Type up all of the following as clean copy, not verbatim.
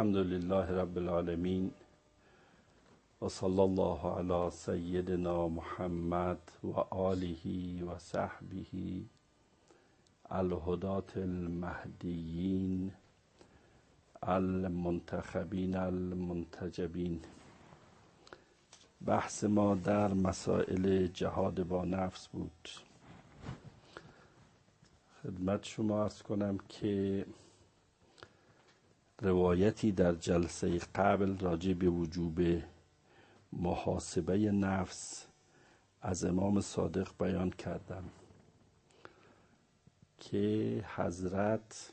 الحمد لله رب العالمين و صلی الله علی سیدنا محمد و آله و صحبه الهداة المهدیین المنتخبین المنتجبین. بحث ما در مسائل جهاد با نفس بود. خدمت شما عرض کنم که روایتی در جلسه قبل راجع به وجوب محاسبه نفس از امام صادق بیان کردم که حضرت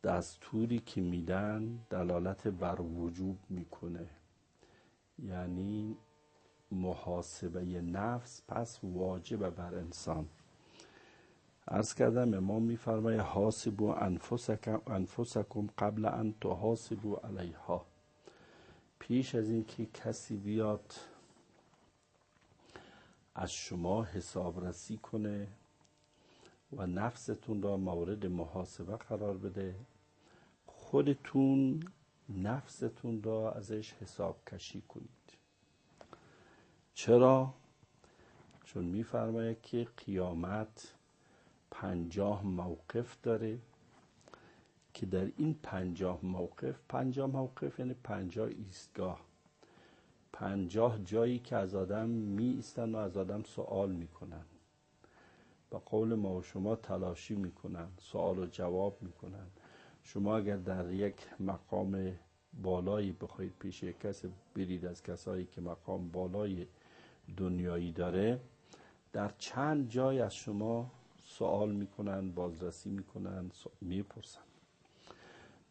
دستوری که میدن دلالت بر وجوب میکنه، یعنی محاسبه نفس پس واجب بر انسان. عرض کردم امام میفرماید حاسبوا انفسکم قبل ان تحاسبوا علیها. پیش از این که کسی بیاد از شما حسابرسی کنه و نفستون را مورد محاسبه قرار بده، خودتون نفستون را ازش حساب کشی کنید. چرا؟ چون میفرماید که قیامت 50 موقف داره که در این 50 موقف یعنی 50 ایستگاه، 50 جایی که از آدم می ایستن و از آدم سوال میکنن، با قول ما و شما تلاشی میکنن، سوال و جواب میکنن. شما اگر در یک مقام بالایی بخواید پیش یک کس برید از کسایی که مقام بالای دنیایی داره، در چند جای از شما سوال میکنن، بازرسی میکنن، میپرسن.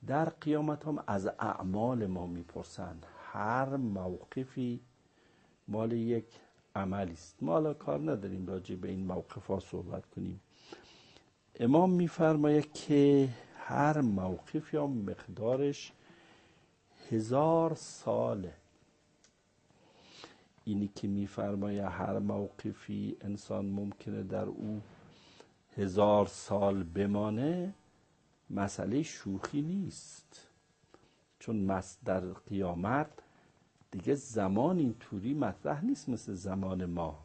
در قیامت هم از اعمال ما میپرسن. هر موقفی مال یک عملی است. ما الان کار نداریم راجع به این موقف ها صحبت کنیم. امام میفرماید که هر موقفی هم مقدارش 1000 ساله. اینی که میفرماید هر موقفی انسان ممکنه در او 1000 سال بمانه، مسئله شوخی نیست. چون در قیامت دیگه زمان اینطوری مطرح نیست مثل زمان ما.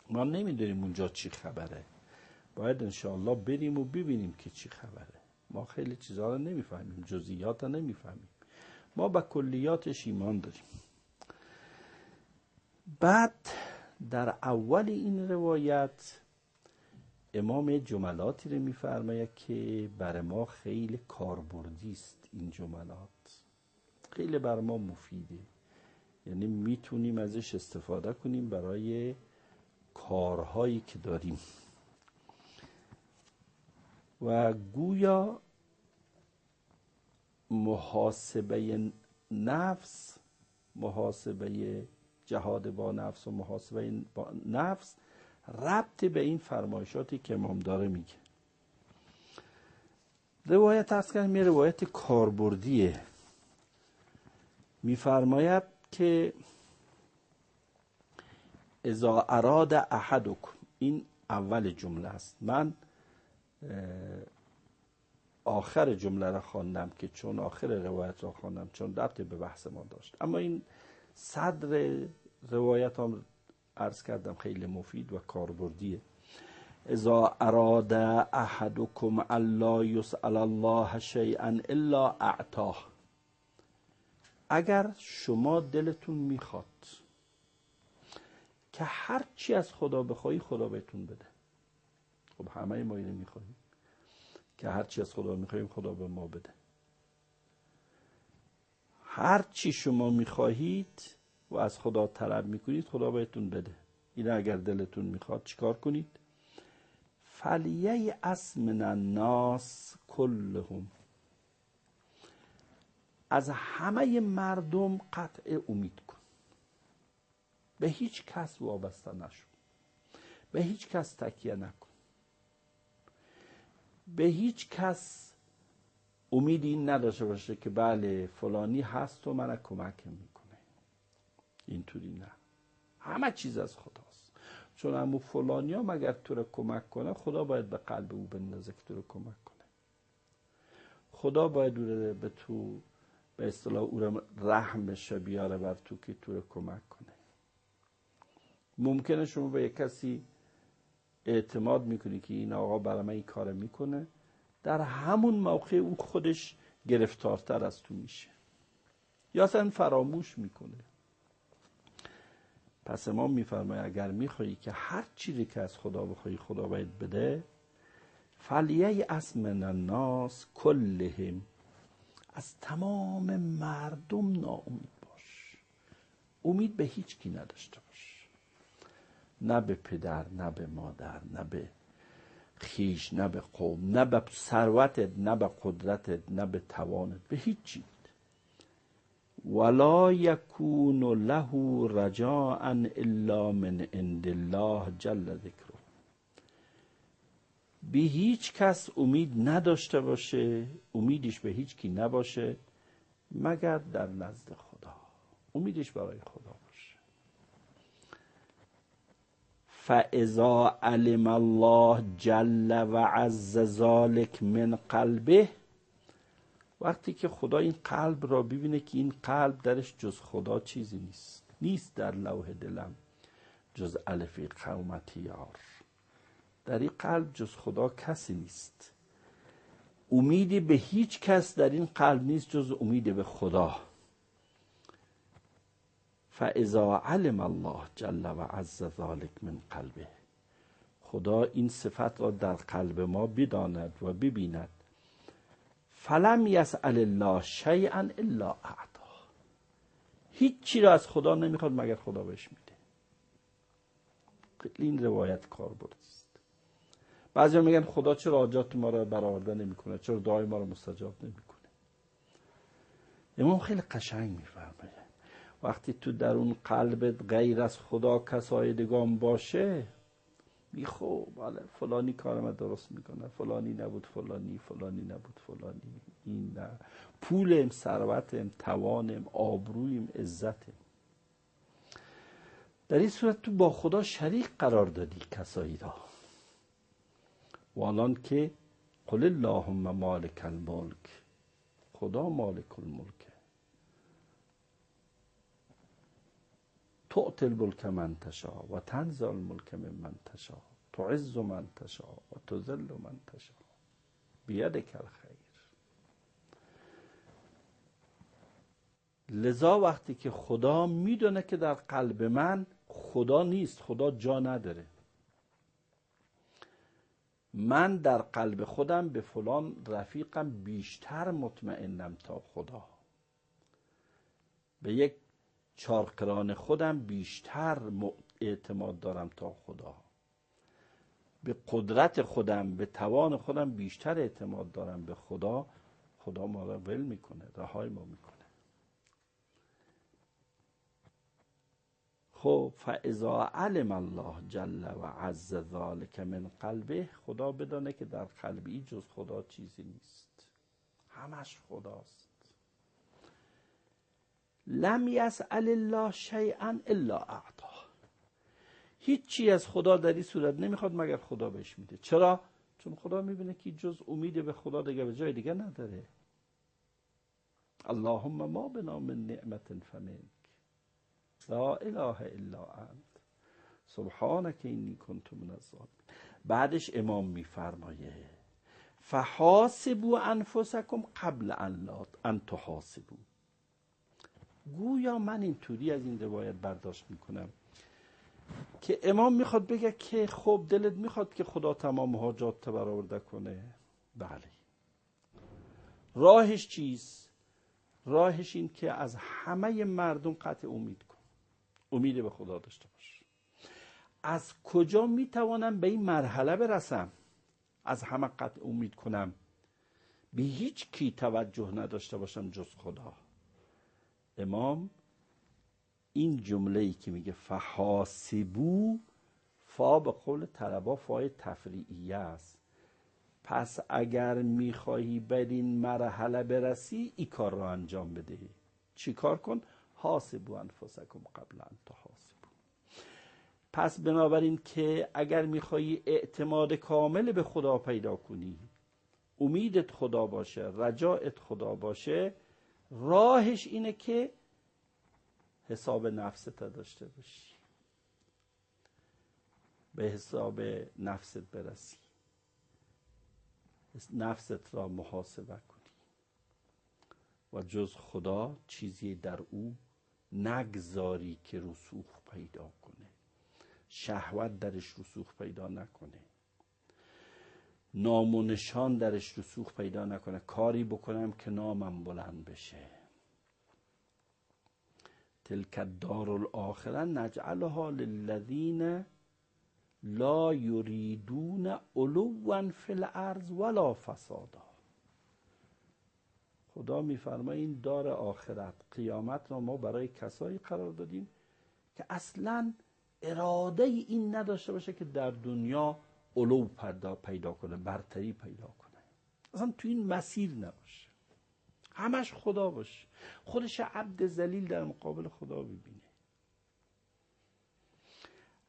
ما نمیدونیم اونجا چی خبره. باید انشاءالله بریم و ببینیم که چی خبره. ما خیلی چیزها رو نمیفهمیم، جزئیات رو نمیفهمیم. ما با کلیاتش ایمان داریم. بعد در اول این روایت امام جملاتی رو میفرماید که برای ما خیلی کاربردی است. این جملات خیلی برای ما مفیده، یعنی میتونیم ازش استفاده کنیم برای کارهایی که داریم. و گویا محاسبه نفس، محاسبه جهاد با نفس و محاسبه با نفس ربط به این فرمایشاتی که امام داره میگه. روایت هست که می روایت کاربردیه. میفرماید که اذا اراد احدکم، این اول جمله است. من آخر جمله را خواندم که چون آخر روایت را خواندم چون ربط به بحث ما داشت، اما این صدر روایت هم عرض کردم خیلی مفید و کاربردیه. اذا اراد احدکم الا یسأل الله شیئا الا اعطاه. اگر شما دلتون میخواد که هر چی از خدا بخوایی خدا بهتون بده. خب همه ما اینو میخوایم که هر چی از خدا میخوایم خدا به ما بده. هر چی شما میخواهید و از خدا طلب میکنید خدا بهتون بده. این اگر دلتون میخواد چیکار کنید؟ فلییأس من الناس کلهم. از همه مردم قطع امید کن. به هیچ کس وابسته نشو. به هیچ کس تکیه نکن. به هیچ کس امید این نداشته باشه که بله فلانی هست و من کمک میکنه. اینطوری نه. همه چیز از خداست. چون همون فلانی ها مگر تو رو کمک کنه، خدا باید به قلب او بندازه که تو رو کمک کنه. خدا باید به تو به اصطلاح او را رحمش بیاره بر تو که تو را کمک کنه. ممکنه شما به یک کسی اعتماد میکنی که این آقا برای من این کار میکنه، در همون موقع او خودش گرفتارتر از تو میشه یا اصلا فراموش میکنه. پس امام میفرماید اگر میخوایی که هر چیزی که از خدا بخوای خدا باید بده، فلییأس من الناس کلهم، از تمام مردم ناامید باش، امید به هیچ کی نداشته باش، نه به پدر، نه به مادر، نه به خیش، نه به قوم، نه به ثروتت، نه به قدرتت، نه به توانت، به هیچ چیز. ولا یکون له رجاء الا من عند الله جل ذکره، به هیچ کس امید نداشته باشه، امیدش به هیچ کی نباشه مگر در نزد خدا، امیدش برای خدا باشه. فاذا علم الله جل و عز ذلک من قلبه، وقتی که خدا این قلب را ببینه که این قلب درش جز خدا چیزی نیست در لوح دلم جز الف قومتی یار، در این قلب جز خدا کسی نیست، امیدی به هیچ کس در این قلب نیست جز امید به خدا. فاذا علم الله جل و عز ذلک من قلبه، خدا این صفت را در قلب ما بداند و ببیند، فلم یسأل الله شیئا الا اعطاه، هیچ چی را از خدا نمیخواد مگر خدا بهش میده. این روایت کاربرد است. بعضیا میگن خدا چرا حاجات ما را برآورده نمیکنه، چرا دعای ما را مستجاب نمیکنه. امام خیلی قشنگ میفرماید وقتی تو در اون قلبت غیر از خدا کسای دگان باشه، خب بله فلانی کارم درست میکنه، فلانی نبود فلانی، فلانی نبود فلانی، این نه، پولم، ثروتم، توانم، آبرویم، عزتم. در این صورت تو با خدا شریک قرار دادی کسایی را. والان که قل اللهم مالک الملک، خدا مالک الملک، تؤتی الملک من تشاء و تنزع الملک ممن تشاء، تعز من تشاء و تذل من تشاء بیدک الخیر. لذا وقتی که خدا میدونه که در قلب من خدا نیست، خدا جا نداره، من در قلب خودم به فلان رفیقم بیشتر مطمئنم تا خدا، به یک چارقران خودم بیشتر اعتماد دارم تا خدا، به قدرت خودم، به توان خودم بیشتر اعتماد دارم به خدا، خدا ما را ول میکنه، رهای ما میکنه. خب فاذا علم الله جل و عز ذلک من قلبه، خدا بدانه که در قلبی جز خدا چیزی نیست، همش خداست. لم یسأل الله شیئا الا اعطاه، هیچی از خدا در این صورت نمیخواد مگر خدا بهش میده. چرا؟ چون خدا میبینه که جز امید به خدا دیگه به جای دیگه نداره. اللهم ما بنا من نعمت فمنک لا اله الا انت سبحانک انی کنت من الظالمین. بعدش امام میفرمایه فحاسبوا انفسکم قبل ان تحاسبوا. گویا من اینطوری از این روایت برداشت میکنم که امام میخواد بگه که خب دلت میخواد که خدا تمام حاجات برآورده کنه، بله. راهش چیست؟ راهش این که از همه مردم قطع امید کن، امید به خدا داشته باش. از کجا میتوانم به این مرحله برسم از همه قطع امید کنم، به هیچ کی توجه نداشته باشم جز خدا؟ امام این جمله‌ای که میگه فحاسبو، فا به قول طلبا فای تفریعیه است. پس اگر میخواهی بر این مرحله برسی این کار را انجام بده. چی کار کن؟ حاسبوا انفسکم قبل ان تحاسبوا. پس بنابراین که اگر میخواهی اعتماد کامل به خدا پیدا کنی، امیدت خدا باشه، رجایت خدا باشه، راهش اینه که حساب نفست داشته باشی، به حساب نفست برسی، نفست را محاسبه کنی و جز خدا چیزی در او نگذاری که رسوخ پیدا کنه، شهوت درش رسوخ پیدا نکنه، نام و نشان درش رسوخ پیدا نکنه، کاری بکنم که نامم بلند بشه. تلک الدار الاخره نجعلها للذین لا یریدون علوا فی الارض ولا فسادا. خدا میفرماید این دار آخرت، قیامت را ما برای کسایی قرار دادیم که اصلا اراده این نداشته باشه که در دنیا علو پیدا کنه، برتری پیدا کنه، اصلا تو این مسیر نباشه، همش خدا باشه، خودش عبد ذلیل در مقابل خدا ببینه،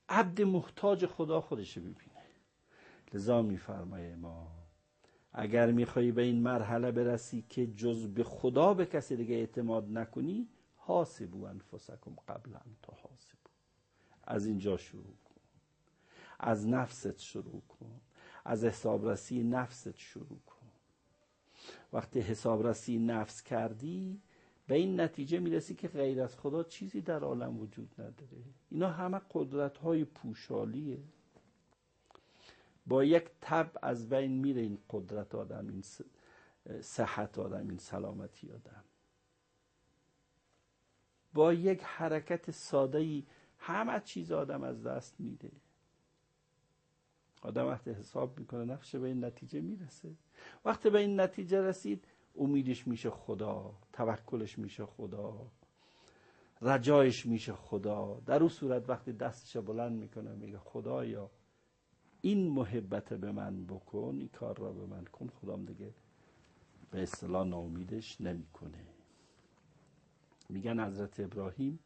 عبد محتاج خدا خودش ببینه. لذا میفرمایه ما اگر میخوایی به این مرحله برسی که جز به خدا به کسی دیگه اعتماد نکنی، حاسبوا انفسکم قبل ان تحاسبوا. از اینجا شروع کن، از نفست شروع کن، از حسابرسی نفست شروع کن. وقتی حسابرسی نفس کردی به این نتیجه میرسی که غیر از خدا چیزی در عالم وجود نداره. اینا همه قدرت‌های پوشالیه، با یک تب از بین میره این قدرت آدم، این صحت آدم، این سلامتی آدم. با یک حرکت ساده‌ای همه چیز آدم از دست میده. آدم وقتی حساب میکنه نفسش به این نتیجه میرسه. وقتی به این نتیجه رسید امیدش میشه خدا، توکلش میشه خدا، رجایش میشه خدا. در اون صورت وقتی دستش بلند میکنه میگه خدایا این محبت به من بکن، این کار را به من کن، خدام دیگه به اصطلاح ناامیدش نمیکنه. میگن حضرت ابراهیم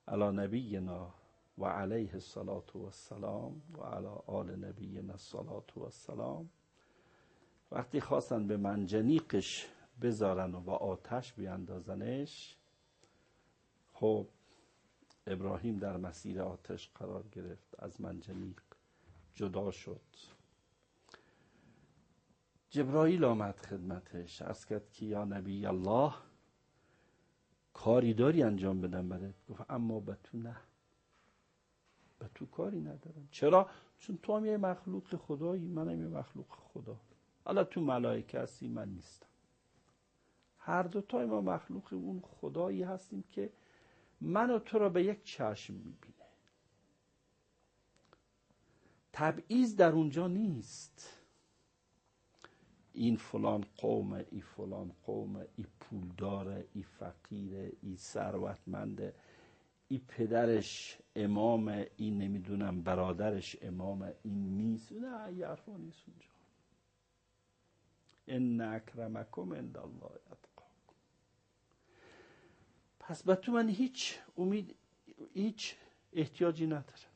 علی نبینا و علیه الصلاة و السلام و علی آل نبینا الصلاة و السلام وقتی خواستن به منجنیقش بذارن و با آتش بیاندازنش، خب ابراهیم در مسیر آتش قرار گرفت، از منجنیق جدا شد. جبرائیل آمد خدمتش، عرض کرد که یا نبی الله کاری داری انجام بدم برات؟ گفت اما به تو نه، به تو کاری ندارم. چرا؟ چون تو هم یه مخلوق خدایی، منم یه مخلوق خدا. حالا تو ملائکه هستی، من نیستم. هر دو تای ما مخلوق اون خدایی هستیم که من و تو را به یک چشم میبینه. تبعیض در اونجا نیست. این فلان قومه، این فلان قومه، این پولداره، این فقیره، این ثروتمنده، این پدرش امامه، این نمیدونم برادرش امامه، این نیست. نه، این حرفا نیست اونجا. ان اکرمکم عند الله اتقاکم. پس به تو من هیچ امید، هیچ احتیاجی ندارم.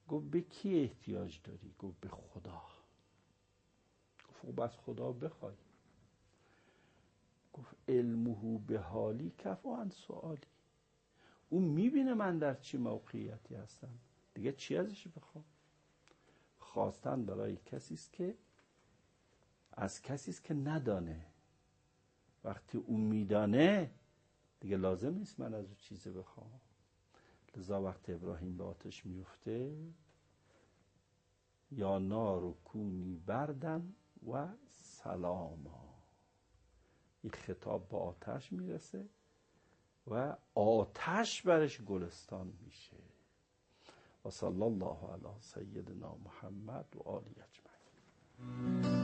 گفت به کی احتیاج داری؟ گفت به خدا. گفت خب از خدا بخوای. گفت علمه به حالی کفا عن سؤالی. اون میبینه من در چی موقعیتی هستم، دیگه چی ازش بخوام؟ خواستن برای کسی است که از کسی است که ندانه. وقتی اون میدانه دیگه لازم نیست من از اون چیزی بخوام. لذا وقتی ابراهیم به آتش میفته، یا نار کونی بردن و سلاما، این خطاب به آتش میرسه و آتش برش گلستان میشه. و صلی الله علی سیدنا محمد و آله اجمعین.